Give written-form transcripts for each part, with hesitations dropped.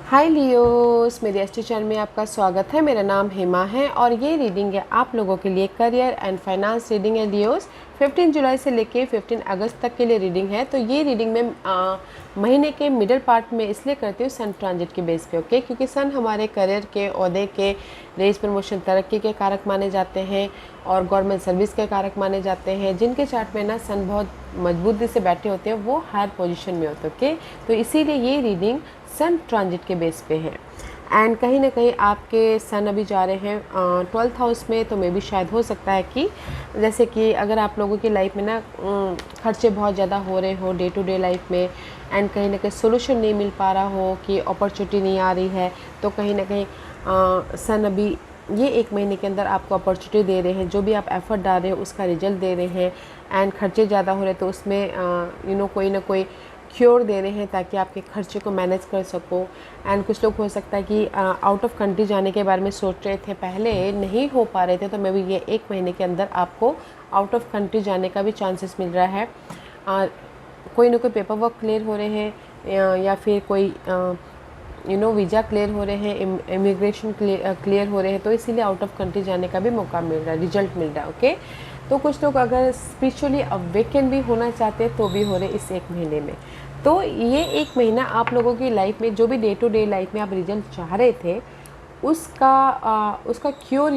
हाय Leos, मेरे astro channel में आपका स्वागत है। मेरा नाम हेमा है और ये रीडिंग है आप लोगों के लिए करियर एंड फाइनेंस रीडिंग है लियोस। 15 जुलाई से लेके 15 अगस्त तक के लिए रीडिंग है। तो ये रीडिंग में महीने के मिडिल पार्ट में इसलिए करती हूँ सन ट्रांजिट के बेस पे, ओके, क्योंकि सन हमारे करियर के, ओहदे के, रेस प्रमोशन, तरक्की के कारक माने जाते हैं और गवर्नमेंट सर्विस के कारक माने जाते हैं। जिनके चार्ट में ना सन बहुत मजबूती से बैठे होते हैं वो हायर पोजीशन में होते हैं, ओके। तो इसीलिए ये रीडिंग सन ट्रांजिट के बेस पे है। एंड कहीं ना कहीं आपके सन अभी जा रहे हैं 12th हाउस में, तो मे भी शायद हो सकता है कि जैसे कि अगर आप लोगों की लाइफ में ना खर्चे बहुत ज़्यादा हो रहे हो डे टू डे लाइफ में, एंड कहीं ना कहीं सोल्यूशन नहीं मिल पा रहा हो कि अपॉर्चुनिटी नहीं आ रही है, तो कहीं ना कहीं सन अभी ये एक महीने के अंदर आपको अपॉर्चुनिटी दे रहे हैं। जो भी आप एफर्ट डाल रहे हो उसका रिजल्ट दे रहे हैं। एंड खर्चे ज़्यादा हो रहे हैं तो उसमें कोई ना कोई क्योर दे रहे हैं ताकि आपके खर्चे को मैनेज कर सको। एंड कुछ लोग हो सकता है कि आउट ऑफ कंट्री जाने के बारे में सोच रहे थे, पहले नहीं हो पा रहे थे, तो मे भी ये एक महीने के अंदर आपको आउट ऑफ कंट्री जाने का भी चांसेस मिल रहा है। कोई ना कोई पेपर वर्क क्लियर हो रहे हैं या फिर कोई वीज़ा क्लियर हो रहे हैं, इमिग्रेशन क्लियर हो रहे हैं, तो इसीलिए आउट ऑफ कंट्री जाने का भी मौका मिल रहा है, रिजल्ट मिल रहा है, ओके। तो कुछ लोग अगर स्पिरिचुअली अवेकन भी होना चाहते हैं तो भी हो रहे इस एक महीने में। तो ये एक महीना आप लोगों की लाइफ में जो भी डे टू डे लाइफ में आप रिजल्ट चाह रहे थे उसका क्योर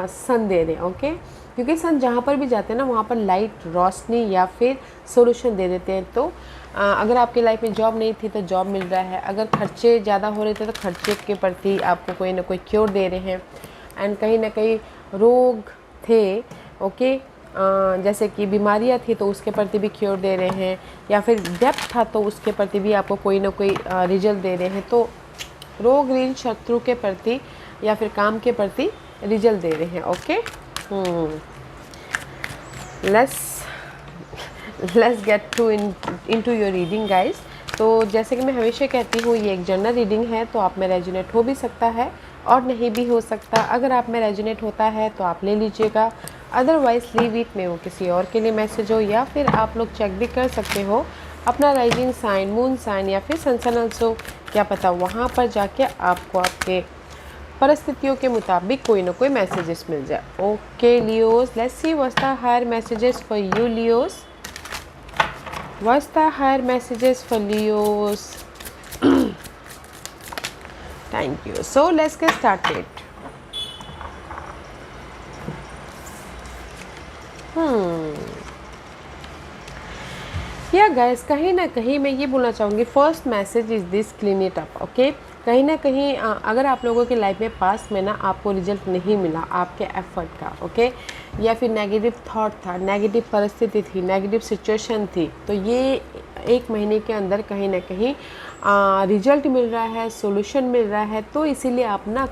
सन दे रहे हैं, ओके। क्योंकि सन जहाँ पर भी जाते हैं ना वहाँ पर लाइट, रोशनी या फिर सोल्यूशन दे देते हैं। तो अगर आपकी लाइफ में जॉब नहीं थी तो जॉब मिल रहा है, अगर खर्चे ज़्यादा हो रहे थे तो खर्चे के प्रति आपको कोई ना कोई क्योर दे रहे हैं। एंड कहीं ना कहीं रोग थे, ओके, जैसे कि बीमारियां थी तो उसके प्रति भी क्योर दे रहे हैं, या फिर डेप्थ था तो उसके प्रति भी आपको कोई ना कोई रिजल्ट दे रहे हैं। तो रोग, ऋण, शत्रु के प्रति या फिर काम के प्रति रिजल्ट दे रहे हैं, okay. Let's get to into your reading guys. तो जैसे कि मैं हमेशा कहती हूँ ये एक जनरल रीडिंग है, तो आप में रेजोनेट हो भी सकता है और नहीं भी हो सकता। अगर आप में रेजोनेट होता है तो आप ले लीजिएगा, अदरवाइज लीव इट में वो किसी और के लिए मैसेज हो, या फिर आप लोग चेक भी कर सकते हो अपना राइजिंग साइन, मून साइन या फिर सन साइन ऑल्सो, क्या पता वहाँ पर जाके आपको आपके परिस्थितियों के मुताबिक कोई ना कोई मैसेजेस मिल जाए, okay Leos. Let's see what's the higher messages for you Leos, what's the higher messages for Leos. Thank you. So let's get started. या गाइस, कहीं ना कहीं मैं ये बोलना चाहूँगी, first message is this, clean it up, okay. कहीं ना कहीं अगर आप लोगों की लाइफ में पास में ना आपको रिजल्ट नहीं मिला आपके एफर्ट का, ओके, या फिर नेगेटिव थॉट था, नेगेटिव परिस्थिति थी, नेगेटिव सिचुएशन थी, तो ये एक महीने के अंदर कहीं ना कहीं रिजल्ट मिल रहा है, सॉल्यूशन मिल रहा है। तो इसीलिए आप ना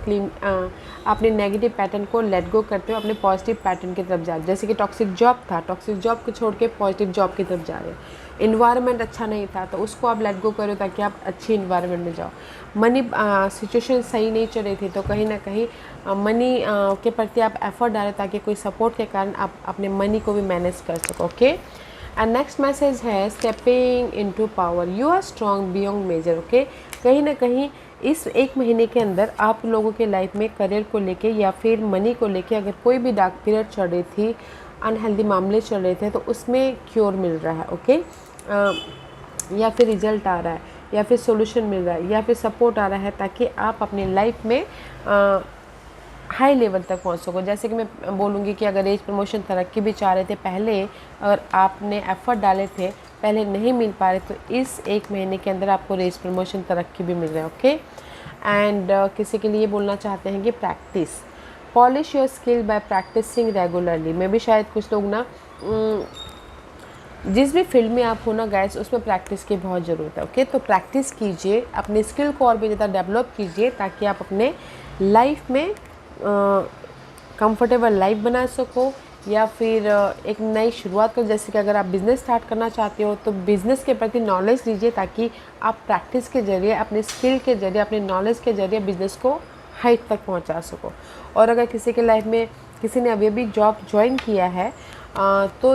अपने नेगेटिव पैटर्न को लेट गो करते हो, अपने पॉजिटिव पैटर्न की तरफ जा रहे हो। जैसे कि टॉक्सिक जॉब था, टॉक्सिक जॉब को छोड़ के पॉजिटिव जॉब की तरफ जा रहे हो। इन्वायरमेंट अच्छा नहीं था तो उसको आप लेट गो करो ताकि आप अच्छी इन्वायरमेंट में जाओ। मनी सिचुएशन सही नहीं चल रही थी तो कहीं ना कहीं मनी के प्रति आप एफर्ट डालें ताकि कोई सपोर्ट के कारण आप अपने मनी को भी मैनेज कर सको, ओके। एंड नेक्स्ट मैसेज है stepping into power, you are strong beyond measure, okay. कहीं ना कहीं इस एक महीने के अंदर आप लोगों के लाइफ में करियर को लेके या फिर मनी को लेके अगर कोई भी डार्क पीरियड चल रही थी, अनहेल्दी मामले चल रहे थे, तो उसमें क्योर मिल रहा है, ओके। या फिर रिजल्ट आ रहा है या फिर सॉल्यूशन मिल रहा है या फिर सपोर्ट आ रहा है ताकि आप अपनी लाइफ में हाई लेवल तक पहुंच सको। जैसे कि मैं बोलूँगी कि अगर एज प्रमोशन, तरक्की भी चाह रहे थे पहले, अगर आपने एफर्ट डाले थे पहले नहीं मिल पा रहे, तो इस एक महीने के अंदर आपको रेस प्रमोशन, तरक्की भी मिल रहा है, ओके। एंड किसी के लिए बोलना चाहते हैं कि practice, polish your skill by practising regularly. मैं भी शायद कुछ लोग ना जिस भी फील्ड में आप हो ना गाइस, उसमें प्रैक्टिस की बहुत ज़रूरत है, ओके। तो प्रैक्टिस कीजिए, अपने स्किल को और भी ज़्यादा डेवलप कीजिए ताकि आप अपने लाइफ में कंफर्टेबल लाइफ बना सको, या फिर एक नई शुरुआत कर। जैसे कि अगर आप बिज़नेस स्टार्ट करना चाहते हो तो बिज़नेस के प्रति नॉलेज लीजिए ताकि आप प्रैक्टिस के ज़रिए, अपने स्किल के ज़रिए, अपने नॉलेज के ज़रिए बिज़नेस को हाइट तक पहुंचा सको। और अगर किसी के लाइफ में किसी ने अभी अभी जॉब ज्वाइन किया है तो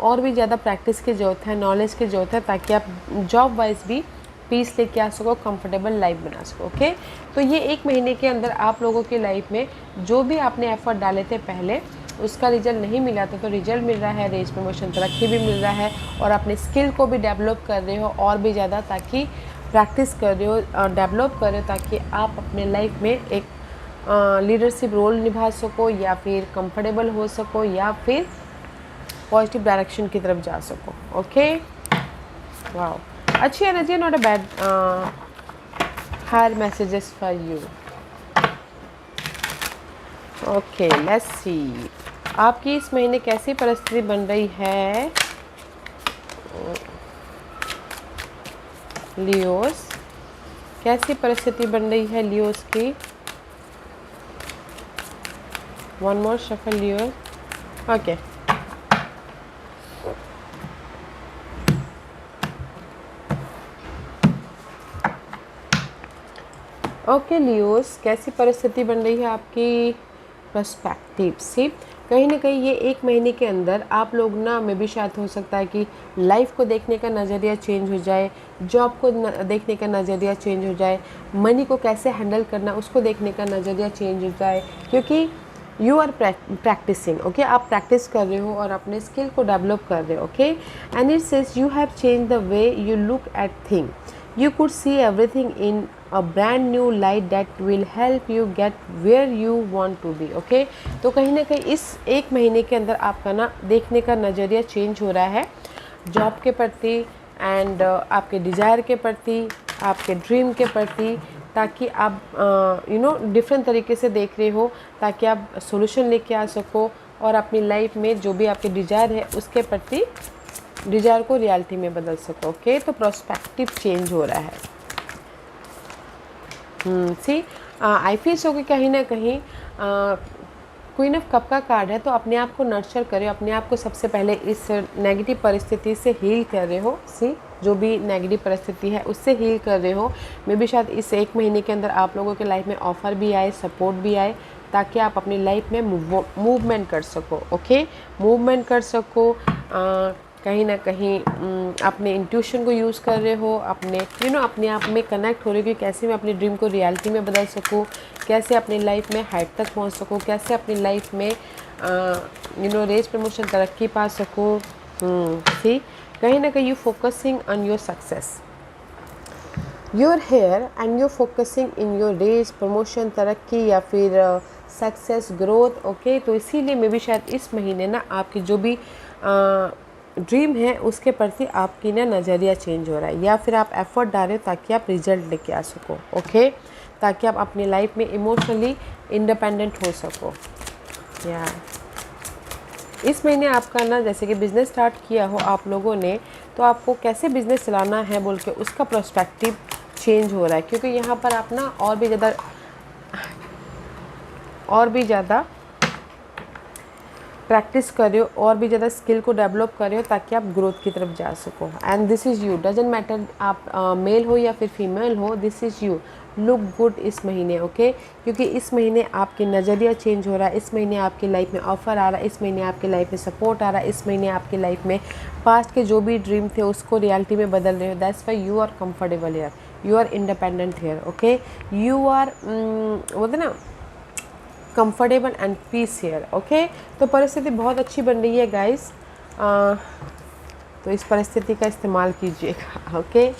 और भी ज़्यादा प्रैक्टिस की ज़रूरत है, नॉलेज की ज़रूरत है ताकि आप जॉब वाइज भी पीस लेके आ सको, कंफर्टेबल लाइफ बना सको। ओके, तो ये 1 महीने के अंदर आप लोगों की लाइफ में जो भी आपने एफर्ट डाले थे पहले, उसका रिजल्ट नहीं मिला था, तो रिजल्ट मिल रहा है, रेज प्रमोशन तरक्की भी मिल रहा है, और अपने स्किल को भी डेवलप कर रहे हो और भी ज़्यादा, ताकि प्रैक्टिस कर रहे हो, डेवलप कर रहे हो, ताकि आप अपने लाइफ में एक लीडरशिप रोल निभा सको, या फिर कंफर्टेबल हो सको, या फिर पॉजिटिव डायरेक्शन की तरफ जा सको। ओके, वाओ, अच्छी energy, not a bad higher messages for you. Okay, let's see आपकी इस महीने कैसी परिस्थिति बन रही है लियोस, कैसी परिस्थिति बन रही है लियोस की। One more shuffle Leos. Okay, okay Leos, कैसी परिस्थिति बन रही है आपकी पर्सपेक्टिव से। कहीं ना कहीं ये 1 महीने के अंदर आप लोग ना, में भी शायद हो सकता है कि लाइफ को देखने का नज़रिया चेंज हो जाए, जॉब को देखने का नज़रिया चेंज हो जाए, मनी को कैसे हैंडल करना उसको देखने का नज़रिया चेंज हो जाए, क्योंकि यू आर प्रैक्टिसिंग। ओके, आप प्रैक्टिस कर रहे हो और अपने स्किल को डेवलप कर रहे हो। Okay, and it says you have change the way you look at thing, you could see everything in a brand new light that will help you get where you want to be। okay? तो कहीं ना कहीं इस 1 महीने के अंदर आपका ना देखने का नज़रिया चेंज हो रहा है जॉब के प्रति, एंड आपके डिज़ायर के प्रति, आपके ड्रीम के प्रति, ताकि आप डिफरेंट तरीके से देख रहे हो, ताकि आप सोल्यूशन लेके आ सको और अपनी लाइफ में जो भी आपके डिज़ायर है उसके प्रति डिज़ायर को रियलिटी में बदल सको। ओके, तो प्रोस्पेक्टिव चेंज हो रहा है। सी आई फील सो कि कहीं ना कहीं क्वीन ऑफ कप का कार्ड है, तो अपने आप को नर्चर करे, अपने आप को सबसे पहले इस नेगेटिव परिस्थिति से हील कर रहे हो। सी, जो भी नेगेटिव परिस्थिति है उससे हील कर रहे हो। मे बी शायद इस 1 महीने के अंदर आप लोगों के लाइफ में ऑफ़र भी आए, सपोर्ट भी आए, ताकि आप अपनी लाइफ में मूवमेंट कर सको। ओके, मूवमेंट कर सको, कहीं ना कहीं अपने इंट्यूशन को यूज़ कर रहे हो, अपने अपने आप में कनेक्ट हो रहे हो कि कैसे मैं अपनी ड्रीम को रियलिटी में बदल सकूँ, कैसे अपनी लाइफ में हाइट तक पहुंच सकूँ, कैसे अपनी लाइफ में रेस प्रमोशन तरक्की पा सकूँ। सी, कहीं ना कहीं you focusing on your success, your hair, and you focusing in your raise promotion तरक्की, या फिर सक्सेस ग्रोथ। ओके, तो इसीलिए मे भी शायद इस महीने ना आपकी जो भी ड्रीम है उसके प्रति आपकी ना नज़रिया चेंज हो रहा है, या फिर आप एफर्ट डाल रहे हो ताकि आप रिजल्ट लेके आ सको। ओके, ताकि आप अपनी लाइफ में इमोशनली इंडिपेंडेंट हो सको। या इस महीने आपका ना, जैसे कि बिज़नेस स्टार्ट किया हो आप लोगों ने, तो आपको कैसे बिज़नेस चलाना है बोल के उसका पर्सपेक्टिव चेंज हो रहा है, क्योंकि यहाँ पर आप ना और भी ज़्यादा प्रैक्टिस कर रहे हो, और भी ज़्यादा स्किल को डेवलप कर रहे हो, ताकि आप ग्रोथ की तरफ जा सको। And this is you, doesn't matter आप मेल हो या फिर फीमेल हो, this is you, look good इस महीने। ओके, क्योंकि इस महीने आपकी नज़रिया चेंज हो रहा है, इस महीने आपकी लाइफ में ऑफ़र आ रहा है, इस महीने आपकी लाइफ में सपोर्ट आ रहा है, इस महीने आपकी लाइफ में पास्ट के जो भी ड्रीम थे उसको रियलिटी में बदल रहे हो। That's why you are comfortable here, you are independent here. Okay, you are बोलते ना comfortable and peace here. Okay, तो परिस्थिति बहुत अच्छी बन रही है गाइस, तो इस परिस्थिति का इस्तेमाल कीजिएगा। ओके,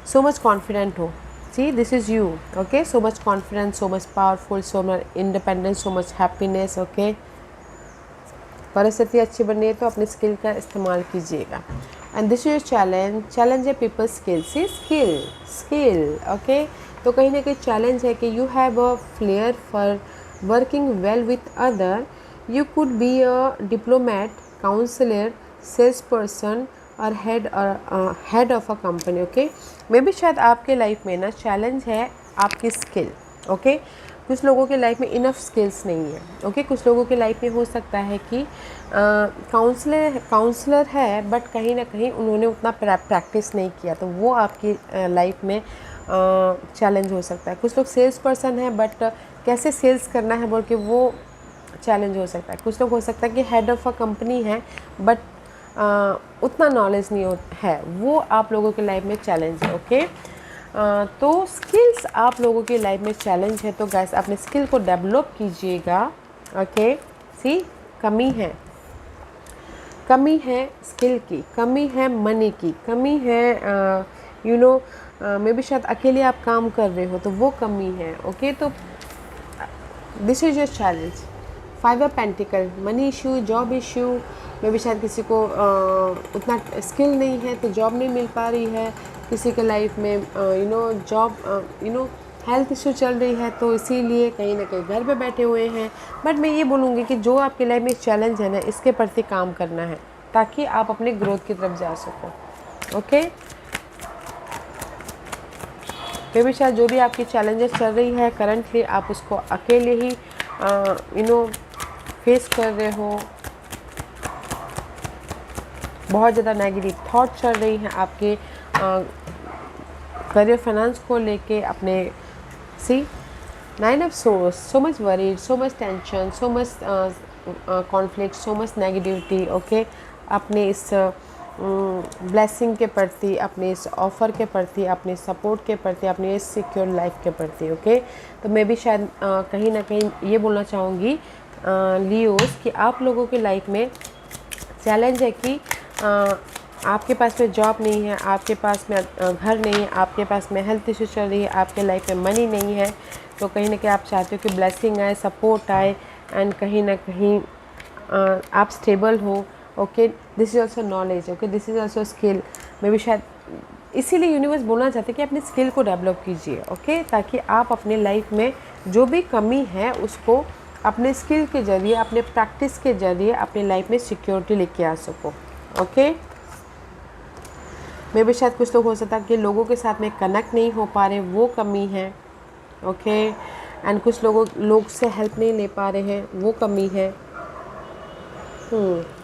सो मच कॉन्फिडेंट हो, see this is you. Okay, so much confident, so much powerful, so much independent, so much happiness. Okay, परिस्थिति अच्छी बन रही है तो अपने स्किल का इस्तेमाल कीजिएगा। एंड दिस इज चैलेंज है people skill, see skill. Okay, तो कहीं ना कहीं चैलेंज है कि you have a flair for working well with other, you could be a diplomat, counsellor, sales person और head of a company. Okay, maybe शायद आपके लाइफ में ना चैलेंज है आपकी स्किल। ओके, कुछ लोगों के लाइफ में इनफ स्किल्स नहीं है। ओके, कुछ लोगों के लाइफ में हो सकता है कि काउंसलर है, बट कहीं ना कहीं उन्होंने उतना प्रैक्टिस नहीं किया, तो वो आपकी लाइफ में चैलेंज हो सकता है। कुछ लोग सेल्स पर्सन है, बट कैसे सेल्स करना है बोल के वो चैलेंज हो सकता है। कुछ लोग हो सकता है कि हेड ऑफ अ कंपनी है, बट उतना नॉलेज नहीं है, वो आप लोगों की लाइफ में चैलेंज है। ओके, तो स्किल्स आप लोगों की लाइफ में चैलेंज है, तो गाइस अपने स्किल को डेवलप कीजिएगा। ओके, सी कमी है स्किल की, कमी है मनी की, कमी है मे बी शायद अकेले आप काम कर रहे हो तो वो कमी है। ओके, तो this is your challenge. 5 of pentacle, money issue, job issue, may be शायद किसी को उतना स्किल नहीं है तो जॉब नहीं मिल पा रही है, किसी के लाइफ में जॉब हेल्थ इशू चल रही है, तो इसीलिए कहीं ना कहीं घर पे बैठे हुए हैं। बट मैं ये बोलूँगी कि जो आपकी लाइफ में चैलेंज है ना, इसके प्रति काम करना है ताकि आप अपने ग्रोथ की तरफ जा सको। ओके, फिर भी शायद जो भी आपकी चैलेंजेस चल रही है करंटली, आप उसको अकेले ही फेस कर रहे हो। बहुत ज़्यादा नेगेटिव थॉट चल रही हैं आपके करियर फाइनेंस को लेके, अपने सी 9 of source, so much worried, so much tension, so much conflict, so much negativity. Okay, अपने इस ब्लेसिंग के प्रति, अपने इस ऑफ़र के प्रति, अपने सपोर्ट के प्रति, अपने इस सिक्योर लाइफ के प्रति। ओके, तो मैं भी शायद कहीं ना कहीं ये बोलना चाहूँगी लियोस कि आप लोगों की लाइफ में चैलेंज है कि आपके पास में जॉब नहीं है, आपके पास में घर नहीं है, आपके पास में हेल्थ इशू चल रही है, आपके लाइफ में मनी नहीं है, तो कहीं ना कहीं आप चाहते हो कि ब्लेसिंग आए, सपोर्ट आए, एंड कहीं ना कहीं आप स्टेबल हो। Okay, this is also knowledge. Okay, this is also skill. May be शायद इसीलिए यूनिवर्स बोलना चाहते हैं कि अपनी स्किल को डेवलप कीजिए। ओके, ताकि आप अपने लाइफ में जो भी कमी है उसको अपने स्किल के ज़रिए, अपने प्रैक्टिस के ज़रिए अपनी लाइफ में सिक्योरिटी लेके आ सको। ओके, मे बी शायद कुछ लोग हो सकता है कि लोगों के साथ में कनेक्ट नहीं हो पा रहे, वो कमी है। ओके, एंड कुछ लोग से हेल्प नहीं ले पा रहे हैं, वो कमी है।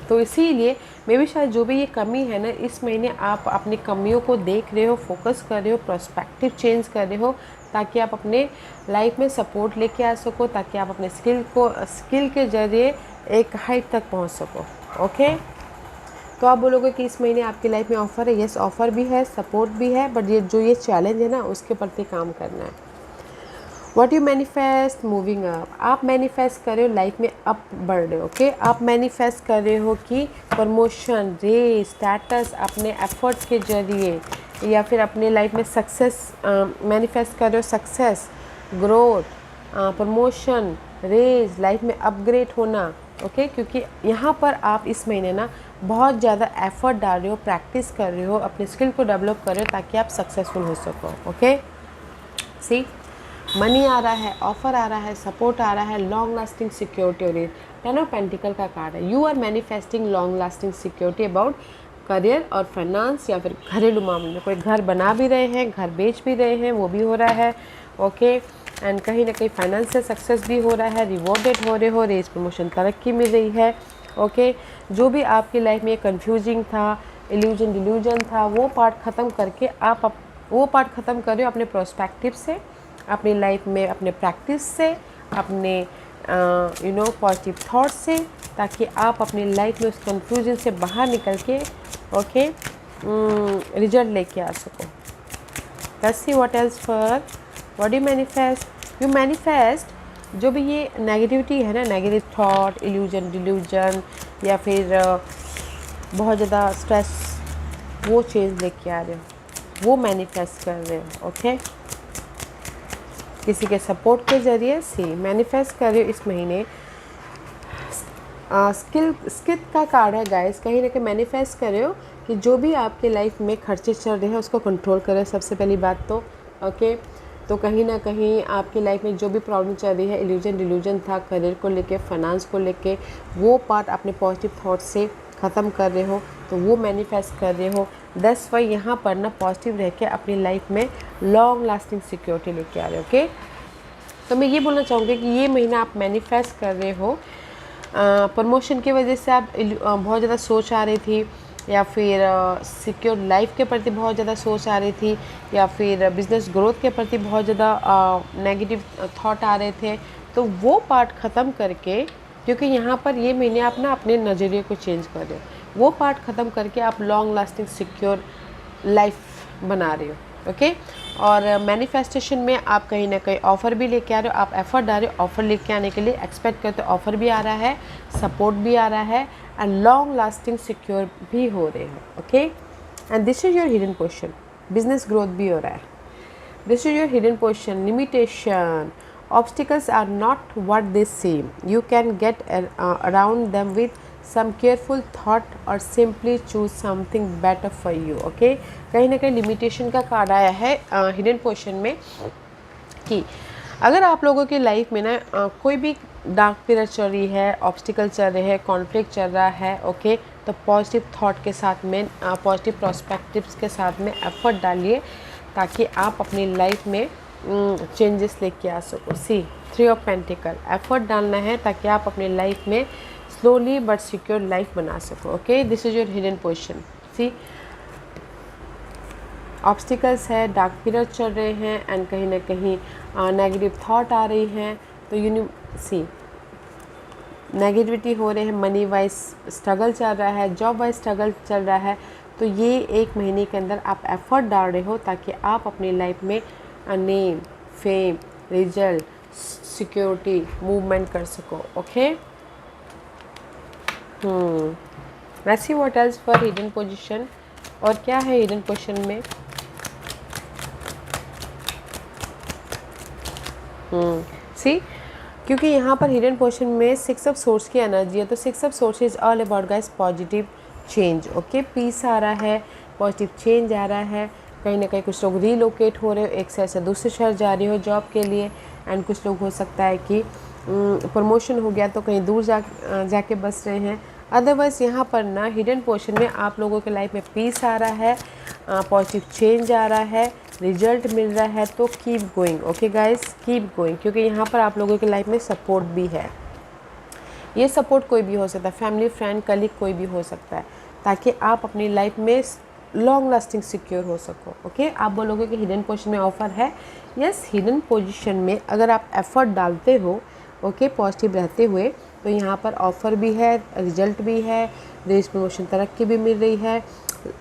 तो इसीलिए मे बी शायद जो भी ये कमी है ना, इस महीने आप अपनी कमियों को देख रहे हो, फोकस कर रहे हो, पर्सपेक्टिव चेंज कर रहे हो, ताकि आप अपने लाइफ में सपोर्ट लेके आ सको, ताकि आप अपने स्किल के ज़रिए एक हाइट तक पहुंच सको। ओके, तो आप बोलोगे कि इस महीने आपकी लाइफ में ऑफ़र है। यस, ऑफ़र भी है, सपोर्ट भी है, बट ये चैलेंज है ना, उसके प्रति काम करना है। What you manifest, moving up. आप मैनिफेस्ट कर रहे हो लाइफ में अप बढ़ रहे हो। ओके, आप मैनिफेस्ट कर रहे हो कि प्रमोशन, रेस, स्टेटस अपने एफर्ट्स के जरिए, या फिर अपने लाइफ में सक्सेस मैनिफेस्ट कर रहे हो, success, growth, promotion, raise, life में अपग्रेड होना। ओके, क्योंकि यहाँ पर आप इस महीने ना बहुत ज़्यादा एफर्ट डाल रहे हो, प्रैक्टिस कर रहे हो, अपने स्किल को डेवलप कर रहे हो ताकि आप सक्सेसफुल हो सको। ओके, सी मनी आ रहा है, ऑफर आ रहा है, सपोर्ट आ रहा है, लॉन्ग लास्टिंग सिक्योरिटी। और 10 ऑफ पेंटिकल का कार्ड है। You are manifesting long lasting security about career और फाइनेंस, या फिर घरेलू मामले में कोई घर बना भी रहे हैं, घर बेच भी रहे हैं, वो भी हो रहा है। ओके, एंड कहीं ना कहीं फाइनेंशियल सक्सेस भी हो रहा है, रिवॉर्डेड हो रहे हो, रेस, प्रमोशन, तरक्की मिल रही है। ओके, जो भी आपकी लाइफ में कंफ्यूजिंग था, इल्यूजन डिल्यूजन था, वो पार्ट ख़त्म करके आप वो पार्ट ख़त्म कर रहे हो अपने प्रोस्पेक्टिव से, अपनी लाइफ में, अपने प्रैक्टिस से, अपने पॉजिटिव थॉट से, ताकि आप अपनी लाइफ में उस कंफ्यूजन से बाहर निकल के ओके रिजल्ट लेके आ सको। Let's see what else for what you manifest जो भी ये नेगेटिविटी है ना, नेगेटिव थॉट, इल्यूजन डिल्यूजन, या फिर बहुत ज़्यादा स्ट्रेस, वो चेंज लेके आ रहे हो, वो मैनिफेस्ट कर रहे हो। ओके, किसी के सपोर्ट के ज़रिए से मैनिफेस्ट कर रहे हो इस महीने। स्किल का कार्ड है गाइस, कहीं ना कहीं मैनिफेस्ट कर रहे हो कि जो भी आपके लाइफ में खर्चे चल रहे हैं उसको कंट्रोल करें, सबसे पहली बात तो। ओके, तो कहीं ना कहीं आपकी लाइफ में जो भी प्रॉब्लम चल रही है, इल्यूजन डिल्यूजन था, करियर को लेके, फाइनेंस को लेके, वो पार्ट अपने पॉजिटिव थॉट से ख़त्म कर रहे हो, तो वो मैनिफेस्ट कर रहे हो। 10 वही यहाँ पर ना पॉजिटिव रह के अपनी लाइफ में लॉन्ग लास्टिंग सिक्योरिटी लेके आ रहे हो। ओके, तो मैं ये बोलना चाहूँगी कि ये महीना आप मैनिफेस्ट कर रहे हो। प्रमोशन की वजह से आप बहुत ज़्यादा सोच आ रही थी, या फिर सिक्योर लाइफ के प्रति बहुत ज़्यादा सोच आ रही थी, या फिर बिज़नेस ग्रोथ के प्रति बहुत ज़्यादा नेगेटिव थॉट आ रहे थे, तो वो पार्ट ख़त्म करके, क्योंकि यहाँ पर ये महीने आप ना अपने नज़रिए को चेंज कर रहे हो, वो पार्ट ख़त्म करके आप लॉन्ग लास्टिंग सिक्योर लाइफ बना रहे हो। ओके और मैनिफेस्टेशन में आप कहीं ना कहीं ऑफ़र भी लेके आ रहे हो, आप एफर्ट डाल रहे हो ऑफ़र लेके आने के लिए, एक्सपेक्ट करते हो ऑफ़र भी आ रहा है, सपोर्ट भी आ रहा है एंड लॉन्ग लास्टिंग सिक्योर भी हो रहे हो। Okay and this is your hidden question, business growth भी हो रहा है। This is your hidden question, limitation, obstacles are not what they seem, you can get around them with some careful thought or simply choose something better for you। okay कहीं ना कहीं limitation का card आया है hidden portion में कि अगर आप लोगों की लाइफ में ना कोई भी डार्क पीरियड चल रही है, ऑब्स्टिकल चल रहे हैं, कॉन्फ्लिक्ट चल रहा है, ओके तो पॉजिटिव थॉट के साथ में पॉजिटिव प्रोस्पेक्टिव्स के साथ में एफर्ट डालिए ताकि आप अपनी लाइफ में चेंजेस लेके आ सको। सी 3 ऑफ पेंटिकल, एफर्ट डालना है ताकि आप अपनी लाइफ में स्लोली बट सिक्योर लाइफ बना सको। Okay this is your hidden position. See obstacles है, डार्क पीरियड चल रहे हैं एंड कहीं ना कहीं नेगेटिव थॉट आ रही हैं, तो सी नेगेटिविटी हो रहे हैं, मनी वाइज स्ट्रगल चल रहा है, जॉब वाइज स्ट्रगल चल रहा है, तो ये 1 महीने के अंदर आप एफर्ट डाल रहे हो ताकि आप अपनी लाइफ में name, fame, result, security, movement कर सको। Okay let's see what else for hidden position, और क्या है हिडन पोजीशन में। सी क्योंकि यहाँ पर हिडन पोजीशन में 6 ऑफ सोर्स की एनर्जी है, तो 6 of swords is all about guys positive change. Okay peace आ रहा है, पॉजिटिव चेंज आ रहा है, कहीं ना कहीं कुछ लोग रीलोकेट हो रहे हो, एक शहर से दूसरे शहर जा रही हो जॉब के लिए, एंड कुछ लोग हो सकता है कि प्रमोशन हो गया तो कहीं दूर जाके बस रहे हैं। अदरवाइज़ यहाँ पर ना हिडन पोजीशन में आप लोगों के लाइफ में पीस आ रहा है, पॉजिटिव चेंज आ रहा है, रिजल्ट मिल रहा है, तो keep going. Okay guys keep going, क्योंकि यहाँ पर आप लोगों की लाइफ में सपोर्ट भी है। ये सपोर्ट कोई भी हो सकता है, फैमिली, फ्रेंड, कलीग कोई भी हो सकता है, ताकि आप अपनी लाइफ में लॉन्ग लास्टिंग सिक्योर हो सको। ओके आप बोलोगे कि हिडन पोजीशन में ऑफ़र है, यस हिडन पोजीशन में अगर आप एफर्ट डालते हो ओके पॉजिटिव रहते हुए, तो यहाँ पर ऑफ़र भी है, रिजल्ट भी है, रेस प्रमोशन तरक्की भी मिल रही है,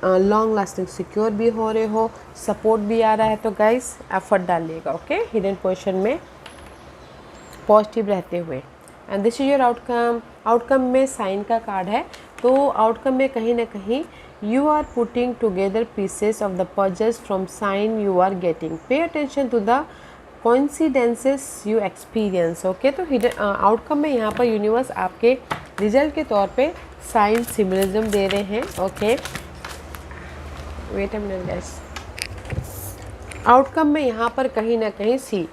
लॉन्ग लास्टिंग सिक्योर भी हो रहे हो, सपोर्ट भी आ रहा है, तो गाइस एफर्ट डालिएगा। ओके हिडन पोजीशन में पॉजिटिव रहते हुए। And this is your outcome. Outcome में साइन का कार्ड है, तो आउटकम में कहीं ना कहीं you are putting together pieces of the puzzles from sign you are getting, pay attention to the coincidences you experience। Okay तो हिडन आउटकम में यहाँ पर यूनिवर्स आपके रिजल्ट के तौर पे साइन सिम्बलिज्म दे रहे हैं। Okay wait a minute guys, outcome में यहाँ पर कहीं ना कहीं सी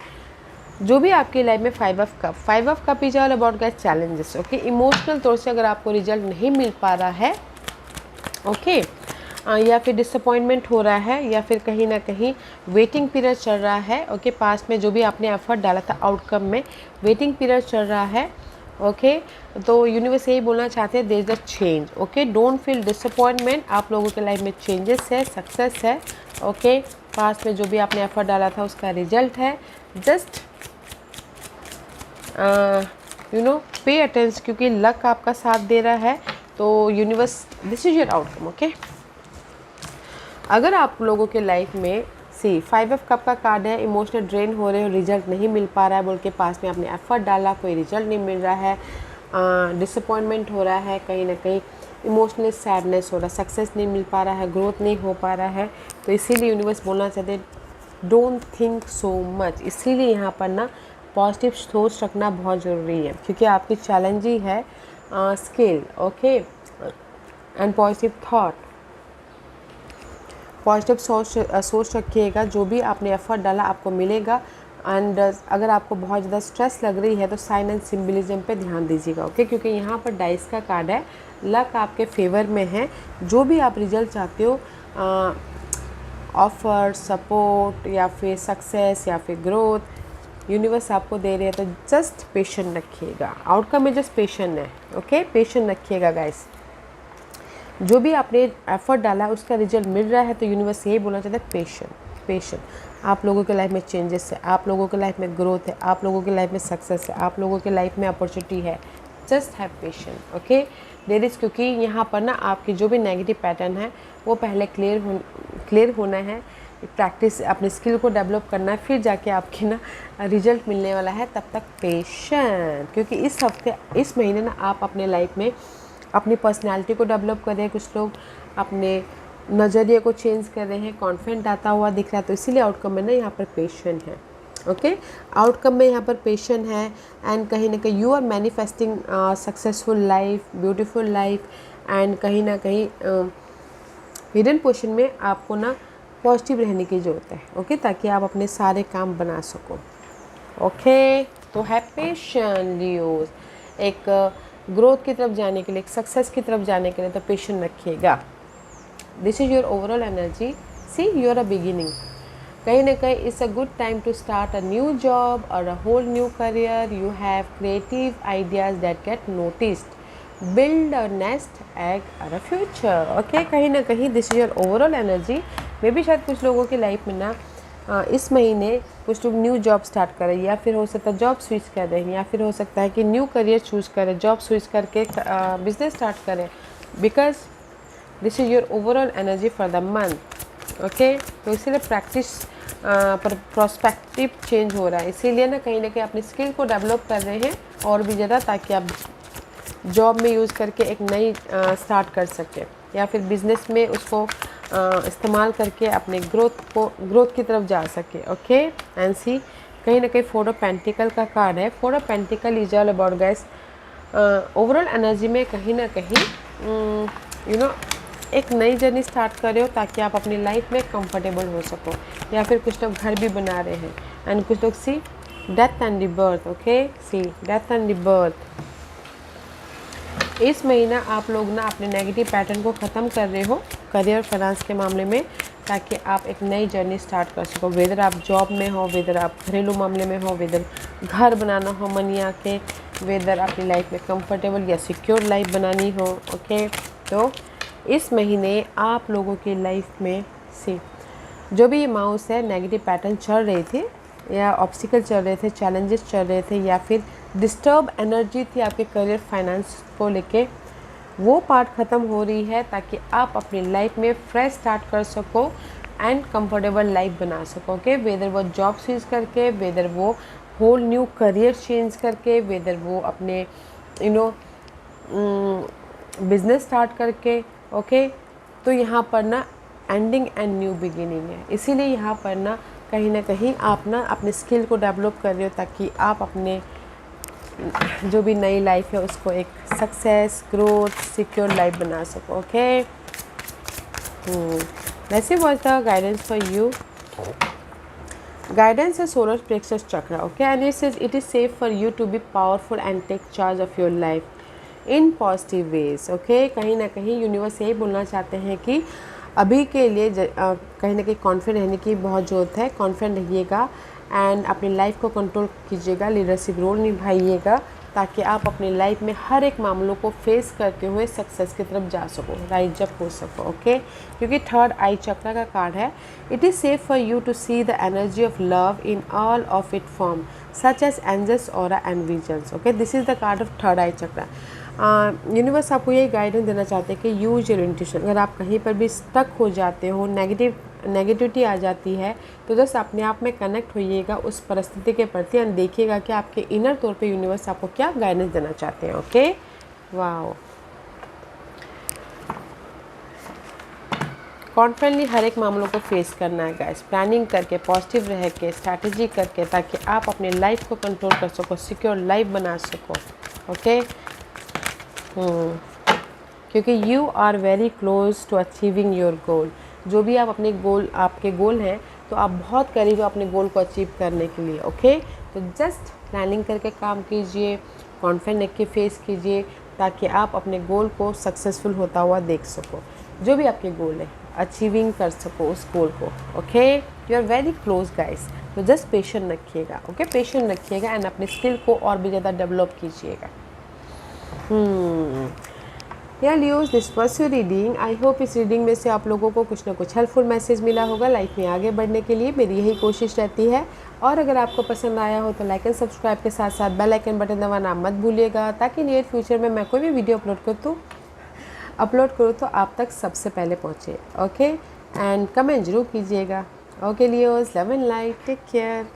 जो भी आपकी लाइफ में 5 of cup is all about guys challenges. Okay emotional तौर से अगर आपको रिजल्ट नहीं मिल पा रहा है, ओके या फिर डिसअपॉइंटमेंट हो रहा है, या फिर कहीं ना कहीं वेटिंग पीरियड चल रहा है, ओके पास्ट में जो भी आपने एफर्ट डाला था आउटकम में वेटिंग पीरियड चल रहा है, ओके तो यूनिवर्स यही बोलना चाहते हैं there is a change. Okay don't feel disappointment, आप लोगों के लाइफ में चेंजेस है, सक्सेस है। ओके पास्ट में जो भी आपने एफर्ट डाला था उसका रिजल्ट है, जस्ट पे अटेंशन, क्योंकि लक आपका साथ दे रहा है, तो universe this is your outcome. Okay अगर आप लोगों के लाइफ में सी 5 ऑफ कप का कार्ड है, इमोशनल ड्रेन हो रहे हो, रिजल्ट नहीं मिल पा रहा है बोल के पास में आपने एफर्ट डाला, कोई रिजल्ट नहीं मिल रहा है, डिसअपॉइंटमेंट हो रहा है, कहीं ना कहीं इमोशनल सैडनेस हो रहा है, सक्सेस नहीं मिल पा रहा है, ग्रोथ नहीं हो पा रहा है, तो इसीलिए यूनिवर्स बोलना चाहते हैं डोंट थिंक सो मच। इसीलिए यहाँ पर ना पॉजिटिव सोच रखना बहुत ज़रूरी है, क्योंकि आपकी चैलेंज ही है skill. Okay and positive thought, positive सोच रखिएगा, जो भी आपने एफर्ट डाला आपको मिलेगा। एंड अगर आपको बहुत ज़्यादा स्ट्रेस लग रही है तो साइन एंड सिम्बलिज्म पे ध्यान दीजिएगा। ओके क्योंकि यहाँ पर डाइस का कार्ड है, लक आपके फेवर में है, जो भी आप रिजल्ट चाहते हो, ऑफर, सपोर्ट या फिर सक्सेस या फिर ग्रोथ यूनिवर्स आपको दे रहे हैं, तो जस्ट पेशेंट रखिएगा। आउटकम में जस्ट पेशेंट है। ओके पेशेंट रखिएगा गाइस, जो भी आपने एफर्ट डाला है उसका रिजल्ट मिल रहा है, तो यूनिवर्स यही बोलना चाहता है पेशेंट। आप लोगों के लाइफ में चेंजेस है, आप लोगों के लाइफ में ग्रोथ है, आप लोगों के लाइफ में सक्सेस है, आप लोगों के लाइफ में अपॉर्चुनिटी है, just have patience, okay. There is, क्योंकि यहाँ पर ना आपकी जो भी नेगेटिव पैटर्न है वो पहले क्लियर होना है, प्रैक्टिस अपने स्किल को डेवलप करना है, फिर जाके आपके ना रिजल्ट मिलने वाला है। तब तक पेशेंट, क्योंकि इस महीने ना आप अपने लाइफ में अपनी पर्सनालिटी को डेवलप कर रहे हैं, कुछ लोग अपने नज़रिए को चेंज कर रहे हैं, कॉन्फिडेंट आता हुआ दिख रहा है, तो इसीलिए आउटकम में ना यहाँ पर पेशेंट है, ओके। आउटकम में यहाँ पर पेशेंट है एंड कहीं ना कहीं you are manifesting successful life, beautiful life and कहीं ना कहीं हिडन पोर्शन में आपको ना पॉजिटिव रहने की ज़रूरत है, ओके, ताकि आप अपने सारे काम बना सको, ओके। तो है पेशेंट लियोज, एक ग्रोथ की तरफ जाने के लिए, एक सक्सेस की तरफ जाने के लिए तो पेशेंट रखिएगा। This is your overall energy, see you are a beginning, कहीं ना कहीं it's a good time to start a new job और a whole new career. You have creative ideas that get noticed, build a nest egg और a future, okay. कहीं ना कहीं this is your overall energy. मे भी शायद कुछ लोगों की लाइफ में ना इस महीने कुछ लोग न्यू जॉब स्टार्ट करें, या फिर हो सकता है जॉब स्विच कर रहे हैं, या फिर हो सकता है कि न्यू करियर चूज़ करें, जॉब स्विच करके बिजनेस स्टार्ट करें, because this is your overall energy for the month, okay. तो इसीलिए प्रैक्टिस पर प्रोस्पेक्टिव चेंज हो रहा है, इसीलिए ना कहीं अपने स्किल को डेवलप कर रहे हैं और भी ज़्यादा, ताकि आप जॉब में यूज़ करके एक नई स्टार्ट कर सकें, या फिर बिजनेस में उसको इस्तेमाल करके अपने ग्रोथ की तरफ जा सके, ओके। एंड सी, कहीं ना कहीं 4 ऑफ पेंटिकल का कार्ड है। 4 of pentacle is all about guys overall energy में कहीं ना कहीं यू नो एक नई जर्नी स्टार्ट कर रहे हो, ताकि आप अपनी लाइफ में कंफर्टेबल हो सको, या फिर कुछ लोग घर भी बना रहे हैं एंड कुछ लोग see death and rebirth, okay, see death and rebirth. इस महीना आप लोग ना अपने नेगेटिव पैटर्न को ख़त्म कर रहे हो करियर फाइनेंस के मामले में, ताकि आप एक नई जर्नी स्टार्ट कर सको, वेदर आप जॉब में हो, वेदर आप घरेलू मामले में हो, वेदर घर बनाना हो मनी आके, वेदर अपनी लाइफ में कंफर्टेबल या सिक्योर लाइफ बनानी हो, ओके। तो इस महीने आप लोगों की लाइफ में सी जो भी ये माउस है नेगेटिव पैटर्न चल रहे थे, या ऑब्स्टिकल चल रहे थे, चैलेंजेस चल रहे थे, या फिर डिस्टर्ब एनर्जी थी आपके करियर फाइनेंस को लेके, वो पार्ट ख़त्म हो रही है, ताकि आप अपनी लाइफ में फ्रेश स्टार्ट कर सको एंड कंफर्टेबल लाइफ बना सको, ओके। वेदर वो जॉब स्विच करके, वेदर वो होल न्यू करियर चेंज करके, वेदर वो अपने बिजनेस स्टार्ट करके, ओके। तो यहाँ पर ना एंडिंग एंड न्यू बिगिनिंग है, इसीलिए यहाँ पर ना कहीं आप ना अपने स्किल को डेवलप कर रहे हो, ताकि आप अपने जो भी नई लाइफ है उसको एक सक्सेस, ग्रोथ, सिक्योर लाइफ बना सको, ओके। वैसे was the guidance for you. Guidance है solar plexus chakra, okay, and it says it is safe for you to be powerful and take charge of your life in positive ways, okay. कहीं ना कहीं universe यही बोलना चाहते हैं कि अभी के लिए कहीं ना कहीं कॉन्फिडेंट रहने की बहुत ज़रूरत है, कॉन्फिडेंट रहिएगा एंड अपनी लाइफ को कंट्रोल कीजिएगा, लीडरशिप रोल निभाइएगा, ताकि आप अपनी लाइफ में हर एक मामलों को फेस करते हुए सक्सेस की तरफ जा सको, राइज जब हो सको, ओके। क्योंकि 3rd आई चक्र का कार्ड है। It is safe for you to see the energy of love in all of it form such as angels aura and visions, okay. This is the card of 3rd eye chakra. Universe आपको यही guidance देना चाहते हैं कि use your intuition. अगर आप कहीं पर भी स्टक हो जाते हो, नेगेटिविटी आ जाती है, तो जस्ट अपने आप में कनेक्ट होइएगा उस परिस्थिति के प्रति एंड देखिएगा कि आपके इनर तौर पे यूनिवर्स आपको क्या गाइडेंस देना चाहते हैं, ओके। वाओ, कॉन्फिडेंटली हर एक मामलों को फेस करना है गाइस, प्लानिंग करके, पॉजिटिव रह के, स्ट्रैटेजी करके, ताकि आप अपने लाइफ को कंट्रोल कर सको, सिक्योर लाइफ बना सको, ओके। क्योंकि you are very close to achieving your goal. जो भी आप अपने आपके गोल हैं, तो आप बहुत करीब हो अपने गोल को अचीव करने के लिए, ओके। तो जस्ट प्लानिंग करके काम कीजिए, कॉन्फिडेंट रख के फेस कीजिए, ताकि आप अपने गोल को सक्सेसफुल होता हुआ देख सको। जो भी आपके गोल है अचीविंग कर सको उस गोल को, okay. You are very close guys, तो जस्ट पेशेंट रखिएगा, ओके, पेशेंट रखिएगा एंड अपने स्किल को और भी ज़्यादा डेवलप कीजिएगा। या Leos, this was your reading. I hope इस रीडिंग में से आप लोगों को कुछ ना कुछ हेल्पफुल मैसेज मिला होगा लाइफ में आगे बढ़ने के लिए। मेरी यही कोशिश रहती है और अगर आपको पसंद आया हो तो लाइक एंड सब्सक्राइब के साथ साथ बेल आइकन बटन दबाना मत भूलिएगा, ताकि नियर फ्यूचर में मैं कोई भी वीडियो अपलोड करूँ तो आप तक सबसे पहले पहुँचे। ओके, एंड कमेंट जरूर कीजिएगा। Okay Leos, love and light, take care.